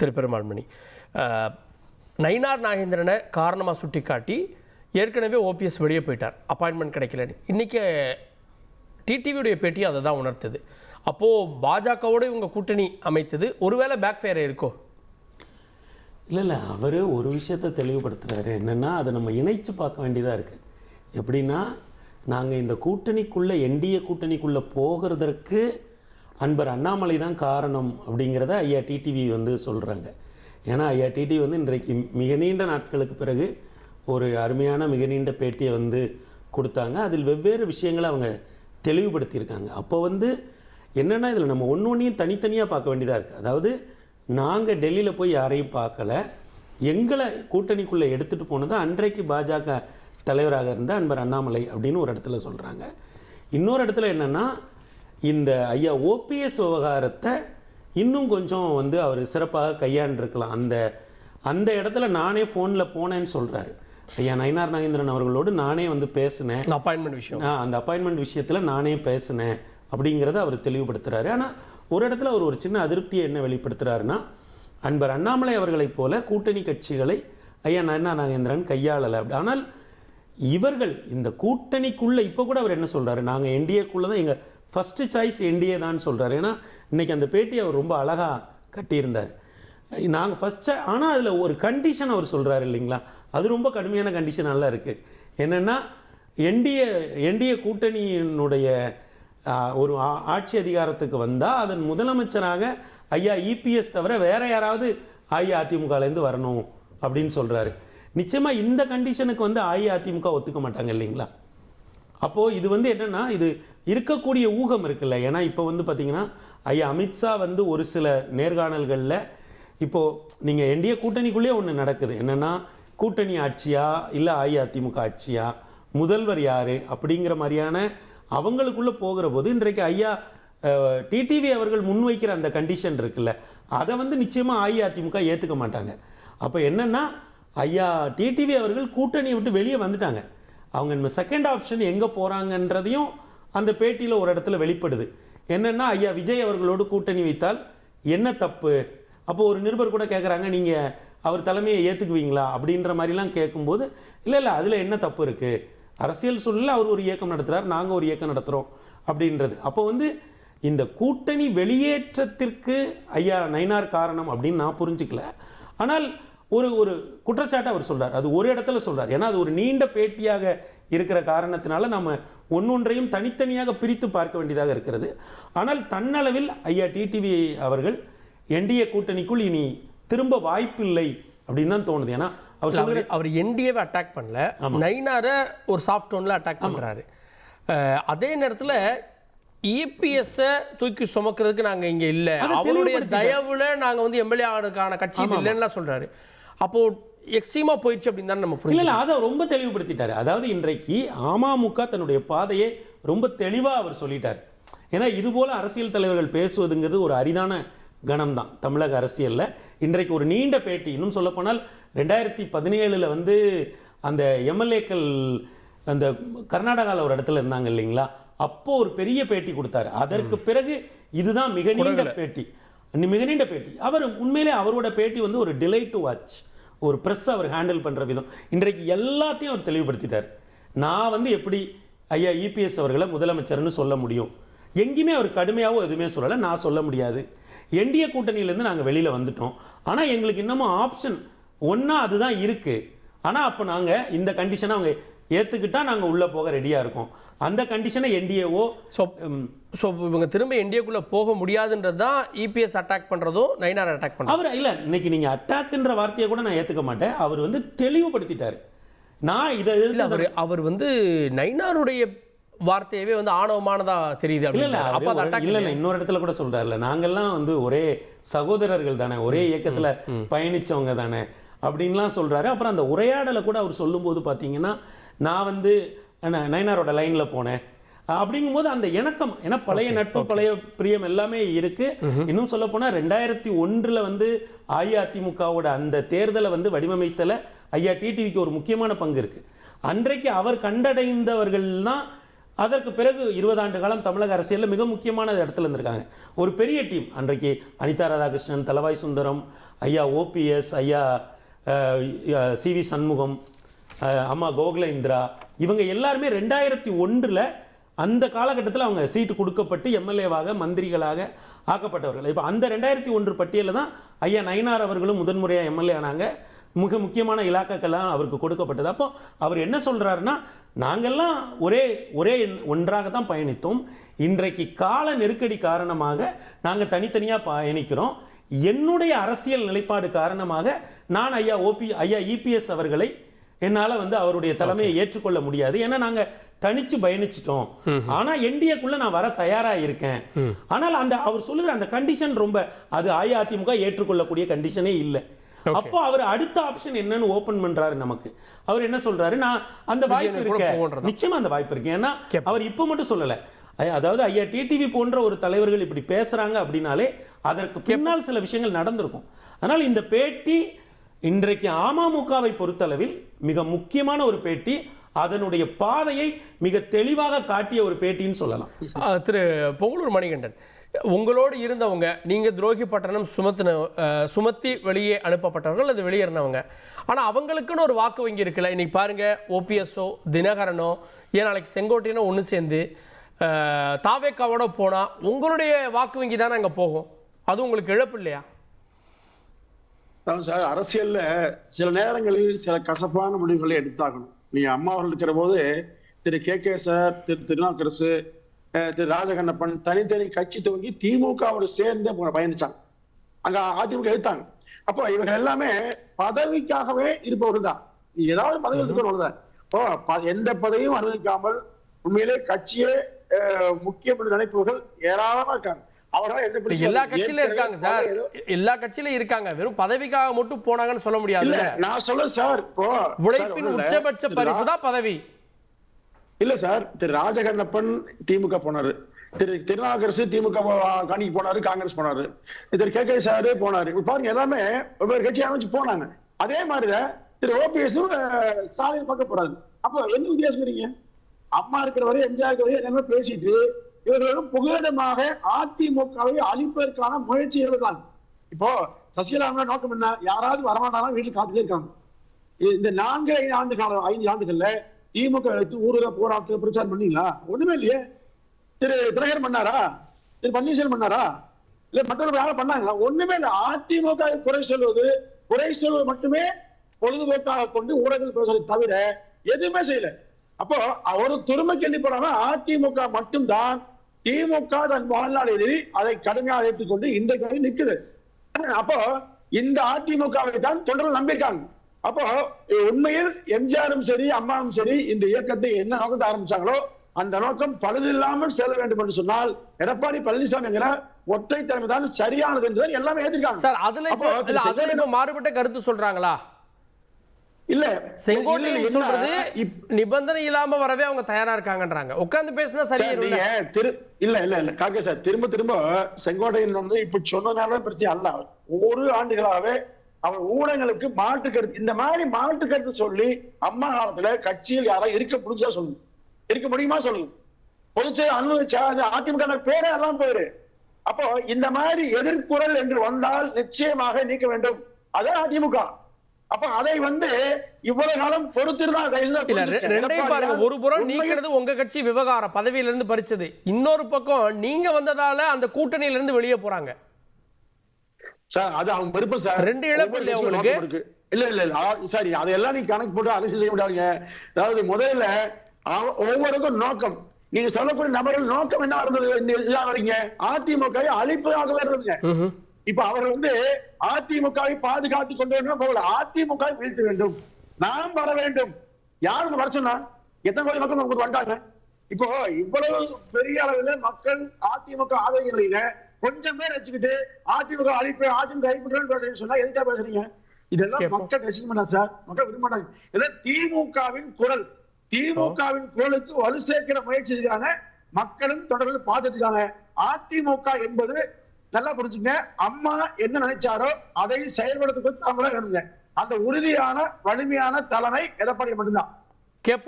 பெருமாள்மணி, நயினார் நாகேந்திரனை காரணமாக சுட்டி காட்டி ஏற்கனவே ஓபிஎஸ் வெளியே போயிட்டார், அப்பாயின்மெண்ட் கிடைக்கலன்னு. இன்றைக்கி டிடிவியுடைய பேட்டி அதை தான் உணர்த்துது. அப்போது பாஜகவோடு இவங்க கூட்டணி அமைத்தது ஒருவேளை பேக் ஃபயர் இருக்கோ? இல்லை, அவர் ஒரு விஷயத்தை தெளிவுபடுத்துகிறாரு. என்னென்னா, அதை நம்ம இணைச்சு பார்க்க வேண்டியதாக இருக்குது. எப்படின்னா, நாங்கள் இந்த கூட்டணிக்குள்ளே என்டிஏ கூட்டணிக்குள்ளே போகிறதற்கு அன்பர் அண்ணாமலை தான் காரணம் அப்படிங்கிறத ஐயா டிடிவி சொல்கிறாங்க. ஏன்னா ஐயா டிடிவி இன்றைக்கு மிக நீண்ட நாட்களுக்கு பிறகு ஒரு அருமையான மிக நீண்ட பேட்டியை கொடுத்தாங்க. அதில் வெவ்வேறு விஷயங்களை அவங்க தெளிவுபடுத்தியிருக்காங்க. அப்போ என்னென்னா, இதில் நம்ம ஒன்றையும் தனித்தனியாக பார்க்க வேண்டியதாக இருக்குது. அதாவது நாங்கள் டெல்லியில் போய் யாரையும் பார்க்கல, எங்களை கூட்டணிக்குள்ளே எடுத்துகிட்டு போனது அன்றைக்கு பாஜக தலைவராக இருந்த அன்பர் அண்ணாமலை அப்படின்னு ஒரு இடத்துல சொல்கிறாங்க. இன்னொரு இடத்துல என்னென்னா, இந்த ஐயா ஓபிஎஸ் விவகாரத்தை இன்னும் கொஞ்சம் அவர் சிறப்பாக கையாண்டிருக்கலாம். அந்த இடத்துல நானே ஃபோனில் போனேன்னு சொல்கிறாரு. ஐயா நயினார் நாகேந்திரன் அவர்களோடு நானே பேசினேன், அப்பாயின்மெண்ட் விஷயம், அந்த அப்பாயின்மெண்ட் விஷயத்தில் நானே பேசினேன் அப்படிங்கிறத அவர் தெளிவுபடுத்துகிறாரு. ஆனால் ஒரு இடத்துல அவர் ஒரு சின்ன அதிருப்தியை என்ன வெளிப்படுத்துகிறாருன்னா, அன்பர் அண்ணாமலை அவர்களைப் போல கூட்டணி கட்சிகளை ஐயா நயினார் நாகேந்திரன் கையாளலை. ஆனால் இவர்கள் இந்த கூட்டணிக்குள்ளே இப்போ கூட அவர் என்ன சொல்கிறாரு, நாங்கள் என்டிஏக்குள்ளே தான், எங்கள் ஃபஸ்ட்டு சாய்ஸ் என்டிஏ தான் சொல்கிறார். ஏன்னா இன்றைக்கி அந்த பேட்டி அவர் ரொம்ப அழகாக கட்டியிருந்தார். நாங்கள் ஃபஸ்ட்டு, ஆனால் அதில் ஒரு கண்டிஷன் அவர் சொல்கிறாரு இல்லைங்களா, அது ரொம்ப கடுமையான கண்டிஷன் நல்லா இருக்குது. என்னென்னா, என்டிஏ கூட்டணியினுடைய ஒரு ஆட்சி அதிகாரத்துக்கு வந்தால் அதன் முதலமைச்சராக ஐயா இபிஎஸ் தவிர வேறு யாராவது அஇஅதிமுகலேருந்து வரணும் அப்படின்னு சொல்கிறாரு. நிச்சயமாக இந்த கண்டிஷனுக்கு அஇஅதிமுக ஒத்துக்க மாட்டாங்க இல்லைங்களா. அப்போது இது என்னென்னா, இது இருக்கக்கூடிய ஊகம் இருக்குல்ல. ஏன்னா இப்போ பார்த்திங்கன்னா ஐயா அமித்ஷா ஒரு சில நேர்காணல்களில் இப்போது நீங்கள் என்டிஏ கூட்டணிக்குள்ளேயே ஒன்று நடக்குது. என்னென்னா, கூட்டணி ஆட்சியா இல்லை அஇஅதிமுக ஆட்சியா, முதல்வர் யார் அப்படிங்கிற மாதிரியான அவங்களுக்குள்ளே போகிற போது இன்றைக்கு ஐயா டிடிவி அவர்கள் முன்வைக்கிற அந்த கண்டிஷன் இருக்குல்ல, அதை நிச்சயமாக அஇஅதிமுக ஏற்றுக்க மாட்டாங்க. அப்போ என்னென்னா, ஐயா டிடிவி அவர்கள் கூட்டணியை விட்டு வெளியே வந்துட்டாங்க. அவங்க செகண்ட் ஆப்ஷன் எங்கே போகிறாங்கன்றதையும் அந்த பேட்டியில் ஒரு இடத்துல வெளிப்படுது. என்னென்னா, ஐயா விஜய் அவர்களோடு கூட்டணி வைத்தால் என்ன தப்பு? அப்போது ஒரு நிருபர் கூட கேட்குறாங்க, நீங்கள் அவர் தலைமையை ஏற்றுக்குவீங்களா அப்படின்ற மாதிரிலாம் கேட்கும்போது, இல்லை அதில் என்ன தப்பு இருக்குது, அரசியல் சூழலில் அவர் ஒரு இயக்கம் நடத்துகிறார், நாங்கள் ஒரு இயக்கம் நடத்துகிறோம் அப்படின்றது. அப்போ இந்த கூட்டணி வெளியேற்றத்திற்கு ஐயா நயினார் காரணம் அப்படின்னு நான் புரிஞ்சுக்கல. ஆனால் ஒரு குற்றச்சாட்டை அவர் சொல்கிறார், அது ஒரு இடத்துல சொல்கிறார். ஏன்னா அது ஒரு நீண்ட பேட்டியாக இருக்கிற காரணத்தினால நம்ம ஒன்றொன்றையும் தனித்தனியாக பிரித்து பார்க்க வேண்டியதாக இருக்கிறது. ஆனால் தன்னளவில் ஐயா டிடிவி அவர்கள் என்டிஏ கூட்டணிக்குள் இனி திரும்ப வாய்ப்பில்லை அப்படின்னு தான் தோணுது. ஏன்னா அவர் என்டிஏவை அட்டாக் பண்ணல, நயினாரை ஒரு சாஃப்ட் டோனில் அட்டாக் பண்ணுறாரு. அதே நேரத்தில் இபிஎஸ்ஸை தூக்கி சுமக்கிறதுக்கு நாங்கள் இங்கே இல்லை, அவருடைய தயவுல நாங்கள் எம்எல்ஏ ஆகிறதுக்கான கட்சி இல்லைன்னா சொல்கிறாரு. அப்போது எக்ஸ்ட்ரீமாக போயிடுச்சு அப்படின்னு தான் நம்ம புரியல. இல்லை, அதை ரொம்ப தெளிவுபடுத்திட்டார். அதாவது இன்றைக்கு அமமுக தன்னுடைய பாதையை ரொம்ப தெளிவாக அவர் சொல்லிட்டார். ஏன்னா இதுபோல் அரசியல் தலைவர்கள் பேசுவதுங்கிறது ஒரு அரிதான கணம்தான் தமிழக அரசியலில். இன்றைக்கு ஒரு நீண்ட பேட்டி, இன்னும் சொல்லப்போனால் 2017 அந்த எம்எல்ஏக்கள் அந்த கர்நாடகாவில் ஒரு இடத்துல இருந்தாங்க இல்லைங்களா, அப்போது ஒரு பெரிய பேட்டி கொடுத்தாரு. அதற்கு பிறகு இதுதான் மிக நீண்ட பேட்டி. அவர் உண்மையிலே அவரோட பேட்டி ஒரு டிலைட் டு வாட்ச். ஒரு ப்ரெஸ் அவர் ஹேண்டில் பண்ணுற விதம் இன்றைக்கு எல்லாத்தையும் அவர் தெளிவுபடுத்திட்டார். நான் எப்படி ஐயா இபிஎஸ் அவர்களை முதலமைச்சர்னு சொல்ல முடியும், எங்கேயுமே அவர் கடுமையாகவும் எதுவுமே சொல்லலை, நான் சொல்ல முடியாது. என்டிஏ கூட்டணியிலேருந்து நாங்கள் வெளியில் வந்துட்டோம், ஆனால் எங்களுக்கு இன்னமும் ஆப்ஷன் ஒன்றா அதுதான் இருக்குது. ஆனால் அப்போ நாங்கள் இந்த கண்டிஷனை அவங்க ஏற்றுக்கிட்டால் நாங்கள் உள்ளே போக ரெடியாக இருக்கோம். அந்த கண்டிஷனை என்டிஏவோ ஸோ இவங்க திரும்ப என்டிஏக்குள்ளே போக முடியாதுன்றது தான் இபிஎஸ் அட்டாக் பண்ணுறதும் நயினார் அட்டாக் பண்ணுறது. அவர் இல்லை, இன்னைக்கு நீங்கள் அட்டாக்குன்ற வார்த்தையை கூட நான் ஏற்றுக்க மாட்டேன். அவர் தெளிவுபடுத்திட்டார். நான் இதை அவர் நயினாருடைய வார்த்தையவே ஆணவமானதா தெரியுது. இல்லை, இன்னொரு இடத்துல கூட சொல்றாருல, நாங்கெல்லாம் ஒரே சகோதரர்கள் தானே, ஒரே இயக்கத்தில் பயணிச்சவங்க தானே அப்படின்லாம் சொல்றாரு. அப்புறம் அந்த உரையாடலை கூட அவர் சொல்லும்போது பார்த்தீங்கன்னா, நான் நயினாரோட லைனில் போனேன் அப்படிங்கும்போது அந்த இணக்கம், ஏன்னா பழைய நட்பு பழைய பிரியம் எல்லாமே இருக்கு. இன்னும் சொல்ல போனால் 2001 அஇஅதிமுகவோட அந்த தேர்தலை வடிவமைத்தல ஐயா டிடிவிக்கு ஒரு முக்கியமான பங்கு இருக்கு. அன்றைக்கு அவர் கண்டடைந்தவர்கள் தான் அதற்கு பிறகு 20 ஆண்டு காலம் தமிழக அரசியலில் மிக முக்கியமான இடத்துல இருந்திருக்காங்க. ஒரு பெரிய டீம் அன்றைக்கு அனிதா ராதாகிருஷ்ணன், தலவாய் சுந்தரம், ஐயா ஓபிஎஸ், ஐயா சிவி சண்முகம், அம்மா கோகுலேந்திரா, இவங்க எல்லாருமே 2001 அந்த காலகட்டத்தில் அவங்க சீட்டு கொடுக்கப்பட்டு எம்எல்ஏவாக மந்திரிகளாக ஆக்கப்பட்டவர்கள். இப்போ அந்த 2001 பட்டியலில் தான் ஐயா நயினார் அவர்களும் முதன்முறையாக எம்எல்ஏ ஆனாங்க. மிக முக்கியமான இலாக்காக்கெல்லாம் அவருக்கு கொடுக்கப்பட்டது. அப்போ அவர் என்ன சொல்கிறாருன்னா, நாங்கள்லாம் ஒரே ஒன்றாக தான் பயணித்தோம். இன்றைக்கு கால நெருக்கடி காரணமாக நாங்கள் தனித்தனியாக பயணிக்கிறோம். என்னுடைய அரசியல் நிலைப்பாடு காரணமாக நான் ஐயா இபிஎஸ் அவர்களை என்னால் அவருடைய தலைமையை ஏற்றுக்கொள்ள முடியாது. ஏன்னா நாங்கள் தனிச்சு பயணிச்சிட்டோம். ஆனா என்டிஏக்குள்ள நான் வர தயாரா இருக்கேன். ஆனால் அவர் சொல்லுகிற அந்த கண்டிஷன் ரொம்ப அது அஇஅதிமுக ஏற்றுக்கொள்ளக்கூடிய கண்டிஷனே இல்லை. அப்போ அவர் அடுத்த ஆப்ஷன் என்னன்னு ஓபன் பண்றாரு நமக்கு. அவர் என்ன சொல்றாரு, நான் அந்த வாய்ப்பு இருக்கு, நிச்சயமா அந்த வாய்ப்பு இருக்கு. ஏன்னா அவர் இப்ப மட்டும் சொல்லல, அதாவது ஐயா டிடிவி போன்ற ஒரு தலைவர்கள் இப்படி பேசுறாங்க அப்படின்னாலே அதற்கு பின்னால் சில விஷயங்கள் நடந்திருக்கும். அதனால் இந்த பேட்டி இன்றைக்கு அமமுகவை பொறுத்தளவில் மிக முக்கியமான ஒரு பேட்டி, அதனுடைய பாதையை மிக தெளிவாக காட்டிய ஒரு பேட்டின்னு சொல்லலாம். திரு புகழூர் மணிகண்டன், உங்களோடு இருந்தவங்க, நீங்கள் துரோகி பட்டணம் சுமத்தி வெளியே அனுப்பப்பட்டவர்கள், அது வெளியேறினவங்க, ஆனால் அவங்களுக்குன்னு ஒரு வாக்கு வங்கி இருக்குல்ல. இன்னைக்கு பாருங்க, ஓபிஎஸ்ஓ தினகரனோ ஏன் நாளைக்கு செங்கோட்டையனோ ஒன்று சேர்ந்து தாவேக்காவோட போனால் உங்களுடைய வாக்கு வங்கி தானே அங்கே போகும். அது உங்களுக்கு இழப்பு இல்லையா? சார், அரசியல்ல சில நேரங்களில் சில கசப்பான முடிவுகளை எடுத்தாகணும். நீங்க அம்மா அவர்கள் இருக்கிற போது திரு கே சார், திரு திருநாவுக்கரசு, திரு ராஜகண்ணப்பன் தனித்தனி கட்சி துவங்கி திமுகவோடு சேர்ந்து பயணிச்சாங்க. அங்க அதிமுக எடுத்தாங்க. அப்போ இவர்கள் எல்லாமே பதவிக்காகவே இருப்பவர்கள் தான். ஏதாவது பதவி எடுத்துக்கொள்வது தான். எந்த பதவியும் அனுமதிக்காமல் உண்மையிலே கட்சியே முக்கியம் என்று நினைப்பவர்கள் ஏராளமா இருக்காங்க. எல்லா கட்சியில இருக்காங்க சார், எல்லா கட்சியிலும் இருக்காங்க. வெறும் பதவிக்காக மட்டும் போனாங்கன்னு சொல்ல முடியாது. நான் சொல்ல சார், உழைப்பின் உச்சபட்ச பரிசு தான் பதவி. இல்ல சார், திரு ராஜகண்ணப்பன் திமுக போனாரு, திரு திருநாவுக்கரசு திமுக கணிக்கு போனாரு, காங்கிரஸ் போனாரு, திரு கே சாரு போனாரு. பாருங்க, எல்லாமே ஒவ்வொரு கட்சி அமைச்சு போனாங்க. அதே மாதிரிதான் திரு ஓபிஎஸ் ஸ்டாலின் பக்கம் போறாரு. அப்போ என்ன வித்தியாசம் இருக்கீங்க? அம்மா இருக்கிற வரை, எம்ஜிஆர் இருக்கிற வரை என்ன பேசிட்டு இவர்களும் புகலிடமாக அதிமுகவை அழிப்பதற்கான முயற்சி தான். இப்போ சசிகலா நோக்கம் என்ன? யாராவது வரமாட்டாலும் வீட்டில் காத்துட்டே இருக்காங்க. இந்த 4-5 ஆண்டுகள்ல திமுக எடுத்து ஊரக போராட்ட பிரச்சாரம் பண்ணீங்களா? ஒண்ணுமே இல்லையே. திரு தினகரன் பண்ணாரா? திரு பன்னீர்செல்வம் பண்ணாரா? இல்ல மற்றவர்கள் யாரும் பண்ணாங்களா? ஒண்ணுமே இல்லை. அதிமுக குறை சொல்வது மட்டுமே பொழுதுபோக்காக கொண்டு ஊடகத்தில் பேசுவதை தவிர எதுவுமே செய்யல. அப்போ ஒரு துருமை கேள்வி போடாம அதிமுக மட்டும்தான் திமுக தன் வாழ்நாள் எதிரி, அதை கடுமையாக ஏற்றுக்கொண்டு இன்றைக்கு நிக்குது. அப்போ இந்த அதிமுகவை தான் தொடர்ந்து நம்பியிருக்காங்க. அப்போ உண்மையில் எம்ஜிஆரும் சரி அம்மாவும் சரி இந்த இயக்கத்தை என்ன நோக்கத்தை ஆரம்பிச்சாங்களோ அந்த நோக்கம் பழுதில்லாமல் செல்ல வேண்டும் என்று சொன்னால் எடப்பாடி பழனிசாமி என்கிற ஒற்றை தலைமை தான் சரியானது என்று எல்லாமே ஏற்றுக்காங்க சார். அதுல மாறுபட்ட கருத்து சொல்றாங்களா? இல்ல, செங்கோட்டையன் சொல்றது நிபந்தனை இல்லாம வரவே அவங்க தயாரா இருக்காங்கன்றாங்க. உட்கார்ந்து பேசினா சரியா இல்ல காக்கே சார், திரும்ப செங்கோட்டையன் இப்ப சொன்னதுனால பிரச்சனை அல்ல. ஒரு ஆண்டுகளாகவே அவர் ஊடகங்களுக்கு மாற்று கருத்து, இந்த மாதிரி மாற்று கருத்து சொல்லி அம்மா காலத்துல கட்சியில் யாராவது இருக்க முடிஞ்சா சொல்லுங்க, இருக்க முடியுமா சொல்லுங்க. பொதுச்செயல் அனுமதிச்சா அதிமுக பேரே எல்லாம் போயிரு. அப்போ இந்த மாதிரி எதிர்குரல் என்று வந்தால் நிச்சயமாக நீக்க வேண்டும். அதான் அதிமுக. அப்ப அதை இவ்வளவு காலம் பொறுத்திருந்தான். ரெண்டையும் பாருங்க, ஒரு புறம் நீக்கிறது உங்க கட்சி விவகாரம், பதவியில இருந்து பறிச்சது. இன்னொரு பக்கம் நீங்க வந்ததால அந்த கூட்டணியில இருந்து வெளியே போறாங்க சார். அது அவங்க விருப்பம் சார். ரெண்டு இழப்பு இல்லையா உங்களுக்கு? இல்ல சரி, அதெல்லாம் நீங்க கணக்கு போட்டு அலசி செய்ய முடியாதுங்க. அதாவது முதல்ல ஒவ்வொருக்கும் நோக்கம், நீங்க சொல்லக்கூடிய நபர்கள் நோக்கம் என்ன இருந்தது? வரீங்க அதிமுக அழிப்பதாகவே இருந்ததுங்க. இப்ப அவர்கள் அதிமுகவை பாதுகாத்து கொண்டு வரணும் போகல, அதிமுக வீழ்த்த வேண்டும், நாம் வர வேண்டும். யாருக்கு வர சொன்னா? எத்தனை கோடி மக்கள் உங்களுக்கு வந்தாங்க? இப்போ இவ்வளவு பெரிய அளவில் மக்கள் அதிமுக ஆதரவுகளில கொஞ்சம் பேர் வச்சுக்கிட்டு அதிமுக அழிப்பு, அதிமுக அழிப்பு சொன்னா எதுக்காக பேசுறீங்க? இதெல்லாம் மக்கள் ரசிக்க மாட்டாங்க சார், மக்கள் விரும்ப மாட்டாங்க. இதெல்லாம் திமுகவின் குரல், திமுகவின் குரலுக்கு வலு சேர்க்கிற முயற்சி இருக்காங்க. மக்களும் தொடர்ந்து பார்த்துட்டு இருக்காங்க. அதிமுக என்பது நல்லா புரிஞ்சுங்க, அம்மா என்ன நினைச்சாரோ அதை செயல்படுத்த வேணுங்க. அந்த உறுதியான வலிமையான தலைமை எடப்பாடி மட்டும்தான்.